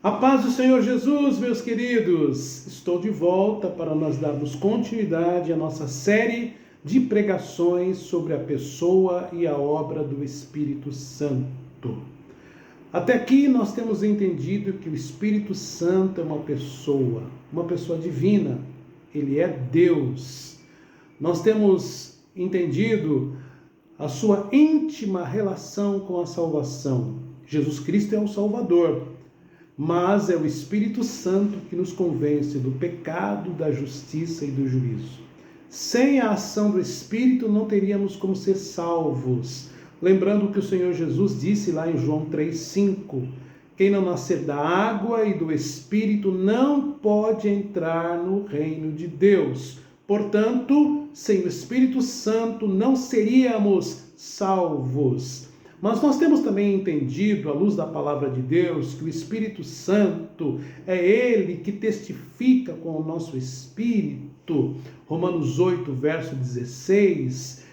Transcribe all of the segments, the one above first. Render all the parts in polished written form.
A paz do Senhor Jesus, meus queridos! Estou de volta para nós darmos continuidade à nossa série de pregações sobre a pessoa e a obra do Espírito Santo. Até aqui nós temos entendido que o Espírito Santo é uma pessoa divina. Ele é Deus. Nós temos entendido a sua íntima relação com a salvação. Jesus Cristo é o Salvador. Mas é o Espírito Santo que nos convence do pecado, da justiça e do juízo. Sem a ação do Espírito não teríamos como ser salvos. Lembrando que o Senhor Jesus disse lá em João 3,5: quem não nascer da água e do Espírito não pode entrar no reino de Deus. Portanto, sem o Espírito Santo não seríamos salvos. Mas nós temos também entendido, à luz da palavra de Deus, que o Espírito Santo é Ele que testifica com o nosso espírito, Romanos 8, verso 16,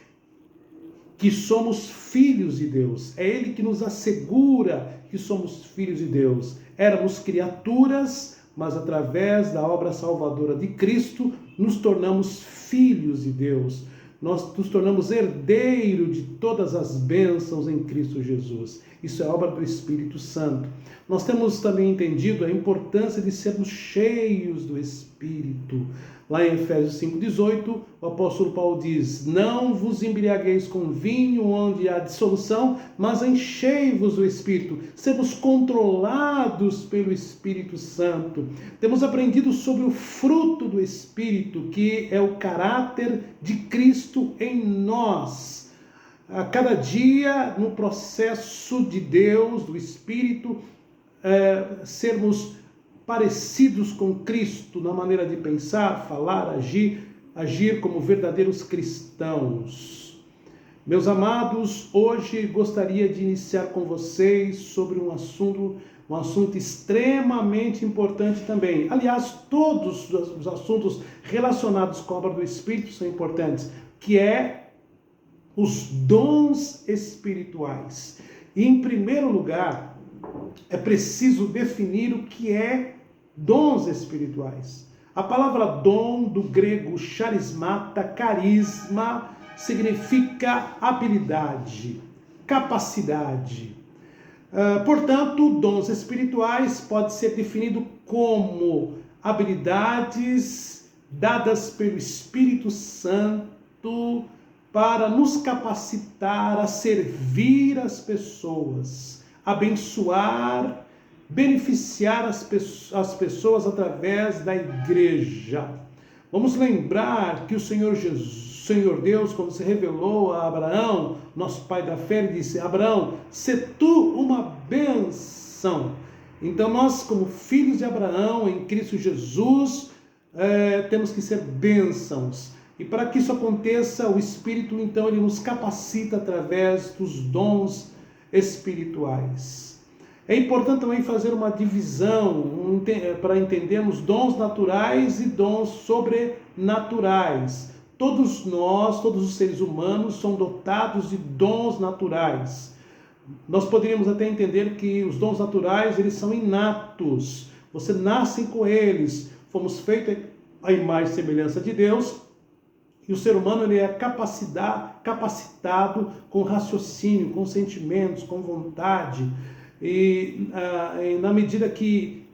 que somos filhos de Deus. É Ele que nos assegura que somos filhos de Deus. Éramos criaturas, mas através da obra salvadora de Cristo, nos tornamos filhos de Deus. Nós nos tornamos herdeiros de todas as bênçãos em Cristo Jesus. Isso é obra do Espírito Santo. Nós temos também entendido a importância de sermos cheios do Espírito. Lá em Efésios 5,18, o apóstolo Paulo diz: não vos embriagueis com vinho onde há dissolução, mas enchei-vos do Espírito. Sermos controlados pelo Espírito Santo. Temos aprendido sobre o fruto do Espírito, que é o caráter de Cristo em nós. A cada dia, no processo de Deus, do Espírito, sermos parecidos com Cristo na maneira de pensar, falar, agir como verdadeiros cristãos. Meus amados, hoje gostaria de iniciar com vocês sobre um assunto extremamente importante também. Aliás, todos os assuntos relacionados com a obra do Espírito são importantes, que é os dons espirituais. E, em primeiro lugar, é preciso definir o que é dons espirituais. A palavra dom, do grego charismata, carisma, significa habilidade, capacidade. Portanto, dons espirituais pode ser definido como habilidades dadas pelo Espírito Santo para nos capacitar a servir as pessoas, abençoar, beneficiar as pessoas através da igreja. Vamos lembrar que o Senhor Deus, quando se revelou a Abraão, nosso pai da fé, ele disse: Abraão, sê tu uma bênção. Então nós, como filhos de Abraão, em Cristo Jesus, temos que ser bênçãos. E para que isso aconteça, o Espírito, então, ele nos capacita através dos dons espirituais. É importante também fazer uma divisão para entendermos dons naturais e dons sobrenaturais. Todos nós, todos os seres humanos, são dotados de dons naturais. Nós poderíamos até entender que os dons naturais, eles são inatos. Você nasce com eles. Fomos feitos à imagem e semelhança de Deus. E o ser humano, ele é capacitado com raciocínio, com sentimentos, com vontade. E na medida que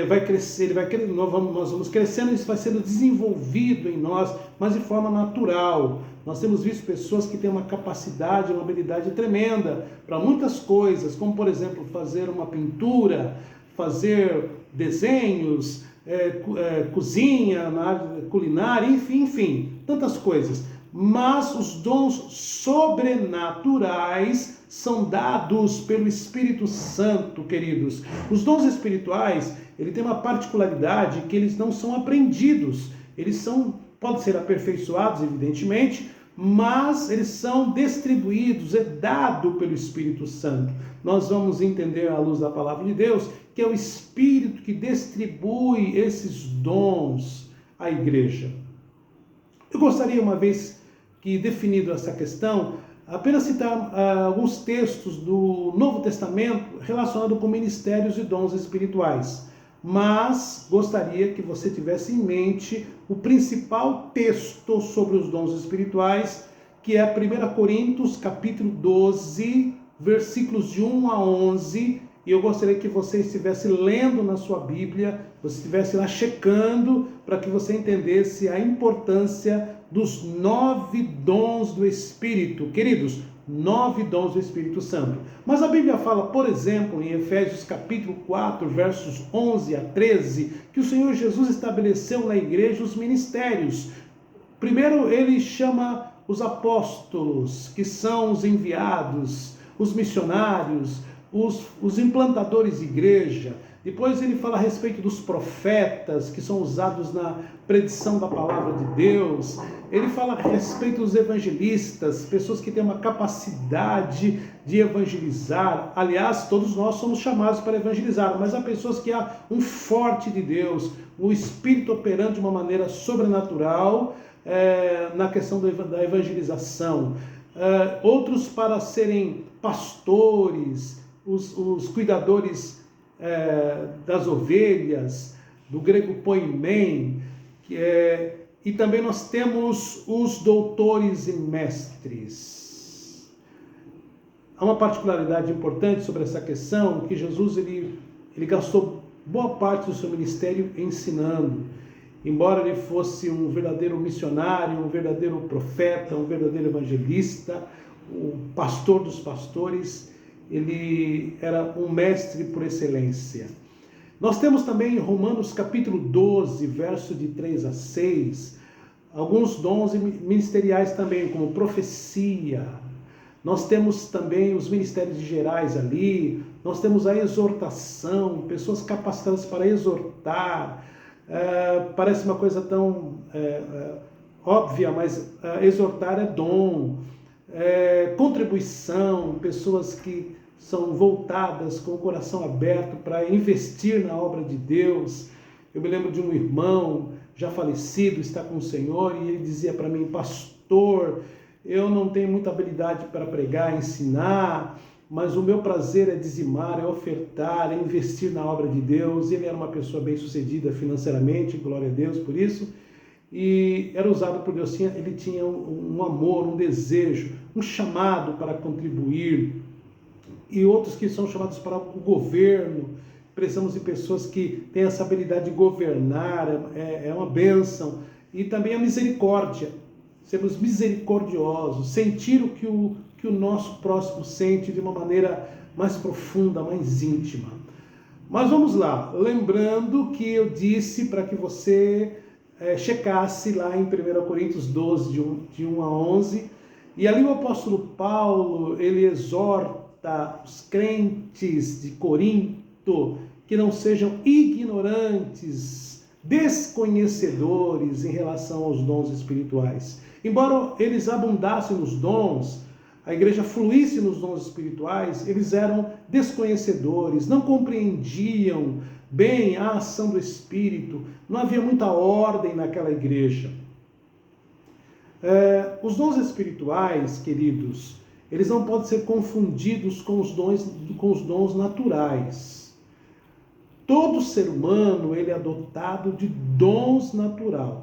vai crescer, nós vamos crescendo, isso vai sendo desenvolvido em nós, mas de forma natural. Nós temos visto pessoas que têm uma capacidade, uma habilidade tremenda para muitas coisas, como por exemplo fazer uma pintura, fazer desenhos, cozinha, na área culinária, enfim, tantas coisas. Mas os dons sobrenaturais são dados pelo Espírito Santo, queridos. Os dons espirituais, ele tem uma particularidade que eles não são aprendidos. Eles podem ser aperfeiçoados, evidentemente, mas eles são distribuídos, é dado pelo Espírito Santo. Nós vamos entender à luz da palavra de Deus que é o Espírito que distribui esses dons à igreja. Eu gostaria, uma vez que definido essa questão, apenas citar alguns textos do Novo Testamento relacionados com ministérios e dons espirituais. Mas gostaria que você tivesse em mente o principal texto sobre os dons espirituais, que é 1 Coríntios, capítulo 12, versículos de 1 a 11, e eu gostaria que você estivesse lendo na sua Bíblia, você estivesse lá checando, para que você entendesse a importância dos 9 dons do Espírito. Queridos, 9 dons do Espírito Santo. Mas a Bíblia fala, por exemplo, em Efésios capítulo 4, versos 11 a 13, que o Senhor Jesus estabeleceu na igreja os ministérios. Primeiro, ele chama os apóstolos, que são os enviados, os missionários, os implantadores de igreja. Depois ele fala a respeito dos profetas, que são usados na predição da palavra de Deus. Ele fala a respeito dos evangelistas, pessoas que têm uma capacidade de evangelizar. Aliás, todos nós somos chamados para evangelizar, mas há pessoas que há um forte de Deus, o Espírito operando de uma maneira sobrenatural na questão da evangelização. Outros para serem pastores, os cuidadores das ovelhas, do grego poimen, e também nós temos os doutores e mestres. Há uma particularidade importante sobre essa questão, que Jesus ele gastou boa parte do seu ministério ensinando. Embora ele fosse um verdadeiro missionário, um verdadeiro profeta, um verdadeiro evangelista, o pastor dos pastores, ele era um mestre por excelência. Nós temos também em Romanos capítulo 12, verso de 3 a 6, alguns dons ministeriais também, como profecia. Nós temos também os ministérios gerais ali, nós temos a exortação, pessoas capacitadas para exortar. Parece uma coisa tão óbvia, mas exortar é dom. Contribuição, pessoas que são voltadas com o coração aberto para investir na obra de Deus. Eu me lembro de um irmão já falecido, está com o Senhor, e ele dizia para mim: pastor, eu não tenho muita habilidade para pregar, ensinar, mas o meu prazer é dizimar, é ofertar, é investir na obra de Deus. Ele era uma pessoa bem-sucedida financeiramente, glória a Deus por isso, e era usado por Deus. Ele tinha um amor, um desejo, um chamado para contribuir. E outros que são chamados para o governo. Precisamos de pessoas que têm essa habilidade de governar, é uma bênção. E também a misericórdia, sermos misericordiosos, sentir o que o nosso próximo sente de uma maneira mais profunda, mais íntima. Mas vamos lá, lembrando que eu disse para que você checasse lá em 1 Coríntios 12, de 1 a 11, e ali o apóstolo Paulo, ele exorta os crentes de Corinto que não sejam ignorantes, desconhecedores em relação aos dons espirituais. Embora eles abundassem nos dons, a igreja fluísse nos dons espirituais, eles eram desconhecedores, não compreendiam bem a ação do Espírito, não havia muita ordem naquela igreja. Os dons espirituais, queridos, eles não podem ser confundidos com os dons naturais. Todo ser humano, ele é dotado de dons naturais.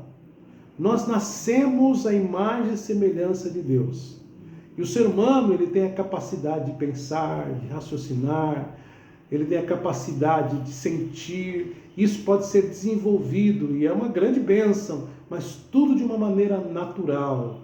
Nós nascemos à imagem e semelhança de Deus. E o ser humano, ele tem a capacidade de pensar, de raciocinar, ele tem a capacidade de sentir. Isso pode ser desenvolvido e é uma grande bênção, mas tudo de uma maneira natural.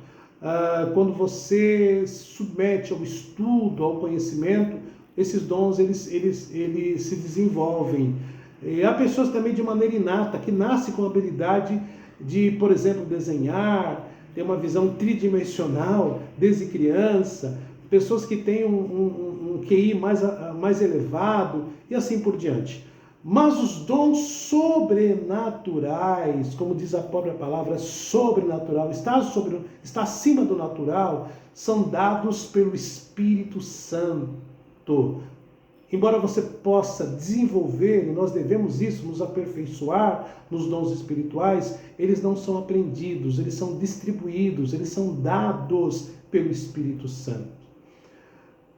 Quando você se submete ao estudo, ao conhecimento, esses dons eles se desenvolvem. E há pessoas também de maneira inata, que nascem com a habilidade de, por exemplo, desenhar, ter uma visão tridimensional desde criança, pessoas que têm um QI mais elevado e assim por diante. Mas os dons sobrenaturais, como diz a própria palavra, sobrenatural, está acima do natural, são dados pelo Espírito Santo. Embora você possa desenvolver, e nós devemos isso, nos aperfeiçoar nos dons espirituais, eles não são aprendidos, eles são distribuídos, eles são dados pelo Espírito Santo.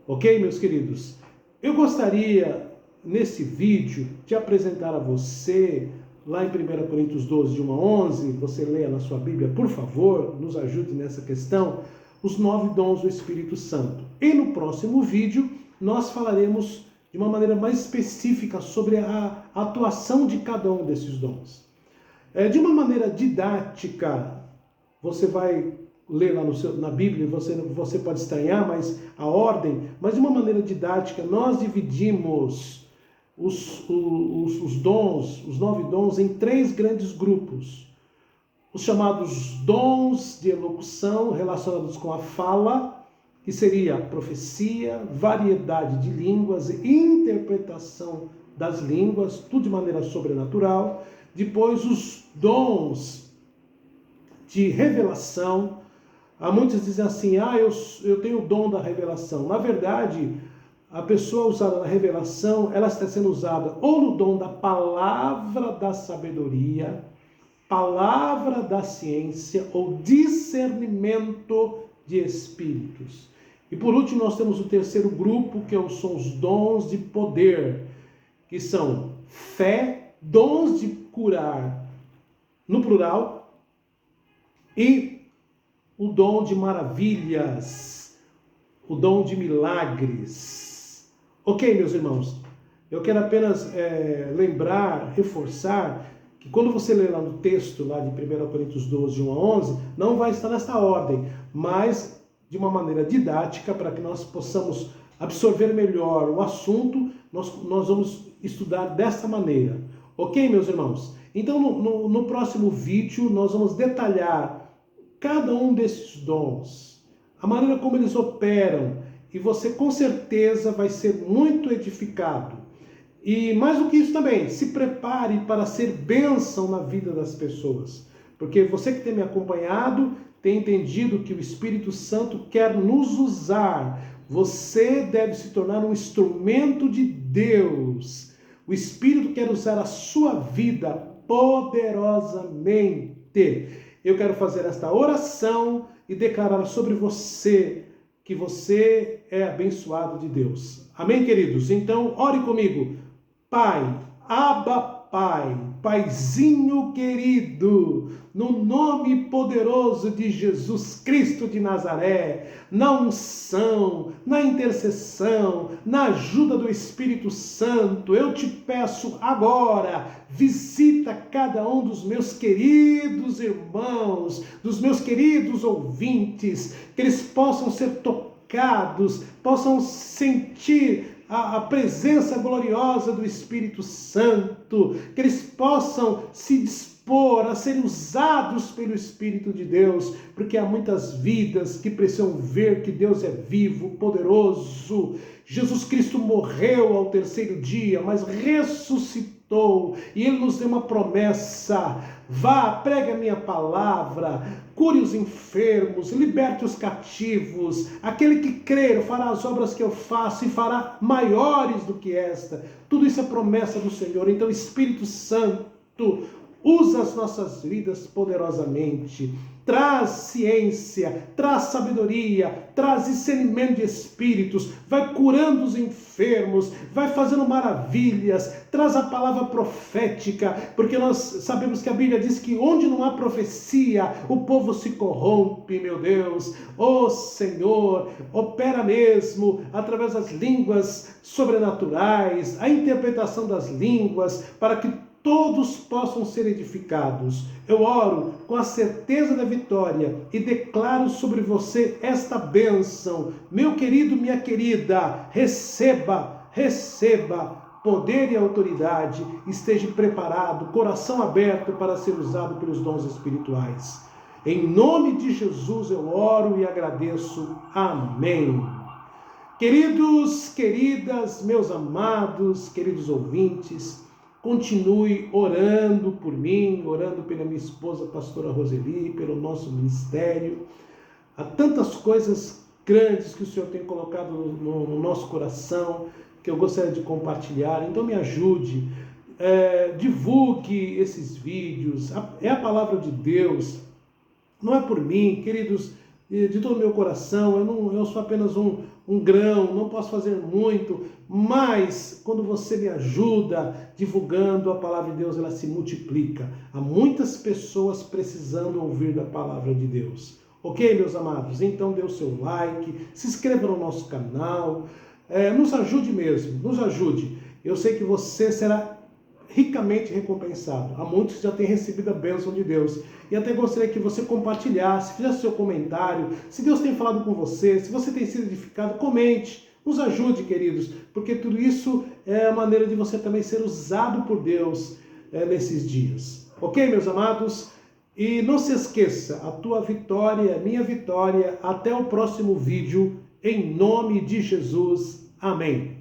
Ok, meus queridos? Eu gostaria, nesse vídeo, de apresentar a você, lá em 1 Coríntios 12, de 1 a 11, você leia na sua Bíblia, por favor, nos ajude nessa questão, os 9 dons do Espírito Santo. E no próximo vídeo, nós falaremos de uma maneira mais específica sobre a atuação de cada um desses dons. De uma maneira didática, você vai ler lá na Bíblia, você pode estranhar, mas a ordem, mas de uma maneira didática, nós dividimos os dons, os 9 dons, em 3 grandes grupos. Os chamados dons de elocução, relacionados com a fala, que seria profecia, variedade de línguas e interpretação das línguas, tudo de maneira sobrenatural. Depois, os dons de revelação. Há muitos dizem assim, eu tenho o dom da revelação. Na verdade, a pessoa usada na revelação, ela está sendo usada ou no dom da palavra da sabedoria, palavra da ciência ou discernimento de espíritos. E por último, nós temos o terceiro grupo, que são os dons de poder, que são fé, dons de curar, no plural, e o dom de maravilhas, o dom de milagres. Ok, meus irmãos? Eu quero apenas lembrar, reforçar, que quando você ler lá no texto, lá de 1 Coríntios 12, 1 a 11, não vai estar nessa ordem, mas de uma maneira didática, para que nós possamos absorver melhor o assunto, nós vamos estudar dessa maneira. Ok, meus irmãos? Então, no próximo vídeo, nós vamos detalhar cada um desses dons, a maneira como eles operam, e você com certeza vai ser muito edificado. E mais do que isso também, se prepare para ser bênção na vida das pessoas. Porque você que tem me acompanhado, tem entendido que o Espírito Santo quer nos usar. Você deve se tornar um instrumento de Deus. O Espírito quer usar a sua vida poderosamente. Eu quero fazer esta oração e declarar sobre você que você é abençoado de Deus. Amém, queridos? Então, ore comigo. Pai, Abba Pai, Paizinho querido, no nome poderoso de Jesus Cristo de Nazaré, na unção, na intercessão, na ajuda do Espírito Santo, eu te peço agora, visita cada um dos meus queridos irmãos, dos meus queridos ouvintes, que eles possam ser tocados, possam sentir a presença gloriosa do Espírito Santo, que eles possam se dispor a serem usados pelo Espírito de Deus, porque há muitas vidas que precisam ver que Deus é vivo, poderoso. Jesus Cristo morreu ao 3º dia, mas ressuscitou, e Ele nos deu uma promessa: vá, pregue a minha palavra, cure os enfermos, liberte os cativos, aquele que crer fará as obras que eu faço e fará maiores do que esta. Tudo isso é promessa do Senhor. Então, Espírito Santo, usa as nossas vidas poderosamente. Traz ciência, traz sabedoria, traz discernimento de espíritos, vai curando os enfermos, vai fazendo maravilhas, traz a palavra profética, porque nós sabemos que a Bíblia diz que onde não há profecia, o povo se corrompe, meu Deus. Ó Senhor, opera mesmo através das línguas sobrenaturais, a interpretação das línguas, para que todos possam ser edificados. Eu oro com a certeza da vitória e declaro sobre você esta bênção. Meu querido, minha querida, receba poder e autoridade, esteja preparado, coração aberto para ser usado pelos dons espirituais. Em nome de Jesus eu oro e agradeço. Amém. Queridos, queridas, meus amados, queridos ouvintes, continue orando por mim, orando pela minha esposa, pastora Roseli, pelo nosso ministério. Há tantas coisas grandes que o Senhor tem colocado no nosso coração, que eu gostaria de compartilhar. Então me ajude, divulgue esses vídeos. É a palavra de Deus, não é por mim, queridos. de todo o meu coração. Eu sou apenas um grão, não posso fazer muito, mas quando você me ajuda divulgando a palavra de Deus, ela se multiplica. Há muitas pessoas precisando ouvir da palavra de Deus. Ok, meus amados? Então dê o seu like, se inscreva no nosso canal, nos ajude mesmo, nos ajude. Eu sei que você será ricamente recompensado. Há muitos que já têm recebido a bênção de Deus. E até gostaria que você compartilhasse, fizesse seu comentário. Se Deus tem falado com você, se você tem sido edificado, comente. Nos ajude, queridos, porque tudo isso é a maneira de você também ser usado por Deus nesses dias. Ok, meus amados? E não se esqueça, a tua vitória é minha vitória. Até o próximo vídeo, em nome de Jesus. Amém.